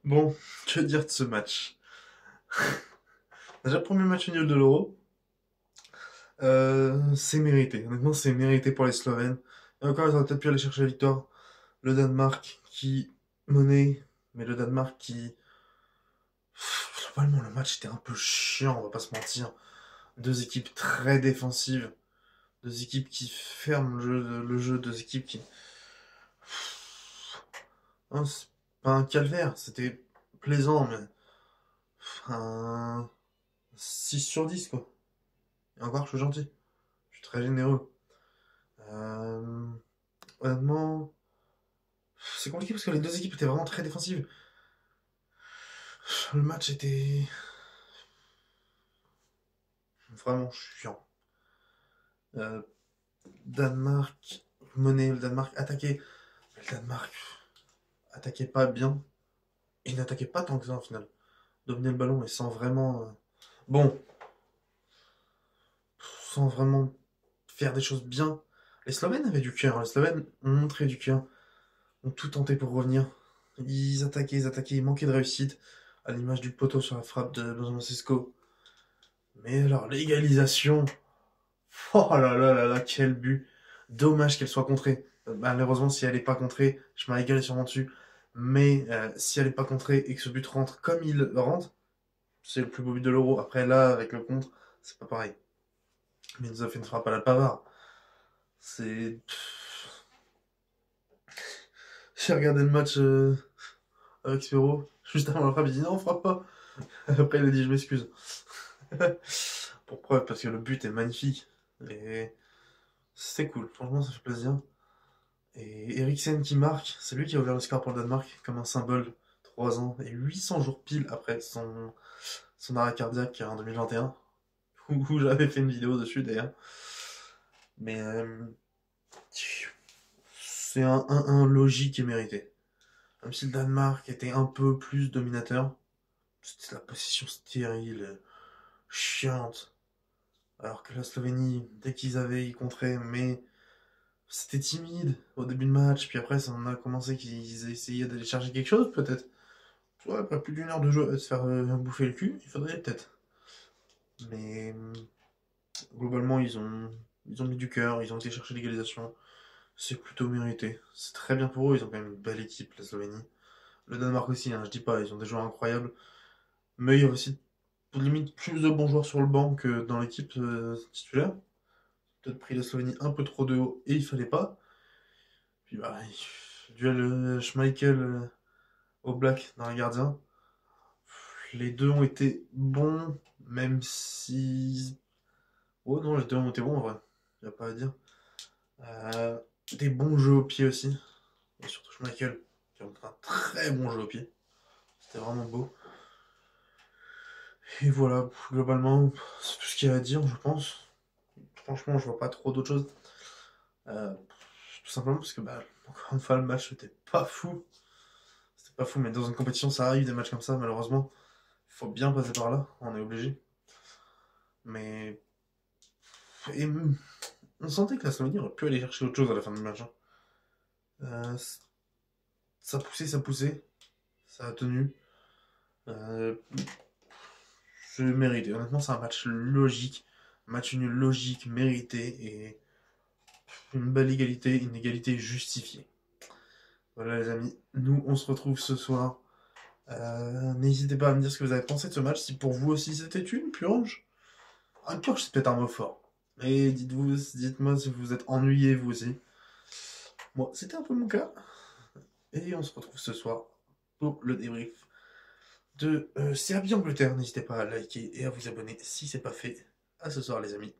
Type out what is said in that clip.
Bon, que dire de ce match? Déjà, premier match nul de l'Euro. C'est mérité. Honnêtement, c'est mérité pour les Slovènes. Et encore, ils auraient peut-être pu aller chercher la victoire. Le Danemark qui menait, mais le Danemark qui... Globalement, le match était un peu chiant, on va pas se mentir. Deux équipes très défensives. Deux équipes qui ferment le jeu, deux équipes qui... Hein, c'est pas un calvaire, c'était plaisant, mais... Un 6 sur 10 quoi. Et encore, je suis gentil. Je suis très généreux. Euh, Honnêtement, c'est compliqué parce que les deux équipes étaient vraiment très défensives. Le match était vraiment chiant. Euh, Danemark menait, le Danemark attaquait. Mais le Danemark attaquait pas bien. Il n'attaquait pas tant que ça au final. Dominer le ballon et sans vraiment. Bon, sans vraiment faire des choses bien. Les Slovènes avaient du cœur. Les Slovènes ont montré du cœur. Ont tout tenté pour revenir. Ils attaquaient, ils manquaient de réussite. À l'image du poteau sur la frappe de Lozano. Mais alors, l'égalisation. Oh là là là là, quel but. Dommage qu'elle soit contrée. Malheureusement, si elle n'est pas contrée, je m'en égalé sûrement dessus. Mais si elle n'est pas contrée et que ce but rentre comme il le rentre, c'est le plus beau but de l'Euro. Après, là, avec le contre, c'est pas pareil. Mais il nous a fait une frappe à la Pavard. C'est. J'ai regardé le match avec Spiro. Juste avant la frappe, il dit non, on frappe pas. Après, il a dit je m'excuse. Pour preuve, parce que le but est magnifique. Et c'est cool. Franchement, ça fait plaisir. Et Eriksen qui marque, c'est lui qui a ouvert le score pour le Danemark comme un symbole. 3 ans et 800 jours pile après son arrêt cardiaque en 2021, où j'avais fait une vidéo dessus d'ailleurs. Mais c'est un logique et mérité. Même si le Danemark était un peu plus dominateur, c'était la position stérile, chiante. Alors que la Slovénie, dès qu'ils avaient, ils contraient, mais c'était timide au début de match. Puis après, ça en a commencé qu'ils essayaient d'aller chercher quelque chose, peut-être. Ouais, après plus d'une heure de jeu à se faire bouffer le cul, il faudrait peut-être. Mais globalement, ils ont mis du cœur, ils ont été chercher l'égalisation. C'est plutôt mérité. C'est très bien pour eux, ils ont quand même une belle équipe, la Slovénie. Le Danemark aussi, hein, je dis pas, ils ont des joueurs incroyables. Mais il y a aussi limite plus de bons joueurs sur le banc que dans l'équipe titulaire. Peut-être pris la Slovénie un peu trop de haut et il fallait pas. Puis bah, duel Schmeichel au Black dans les gardiens. Les deux ont été bons, même si. Oh non, les deux ont été bons en vrai. Y a pas à dire. Euh, des bons jeux au pied aussi. Et surtout Schmeichel, qui a montré un très bon jeu au pied. C'était vraiment beau. Et voilà, globalement, c'est tout ce qu'il y a à dire, je pense. Franchement, je vois pas trop d'autres choses. Euh, Tout simplement parce que, bah, encore une fois, le match c'était pas fou. C'était pas fou, mais dans une compétition, ça arrive des matchs comme ça, malheureusement. Il faut bien passer par là, on est obligé. Mais. Et on sentait que la Slovénie aurait pu aller chercher autre chose à la fin du match, hein. Euh, Ça poussait, ça poussait. Ça a tenu. Euh, c'est mérité. Honnêtement, c'est un match logique. Un match nul logique, mérité. Et une belle égalité, une égalité justifiée. Voilà les amis, nous on se retrouve ce soir. N'hésitez pas à me dire ce que vous avez pensé de ce match, si pour vous aussi c'était une purge. Un purge c'est peut-être un mot fort. Et dites-moi si vous êtes ennuyé vous aussi. Moi, c'était un peu mon cas. Et on se retrouve ce soir pour le débrief de Serbie-Angleterre. N'hésitez pas à liker et à vous abonner si c'est pas fait. À ce soir les amis.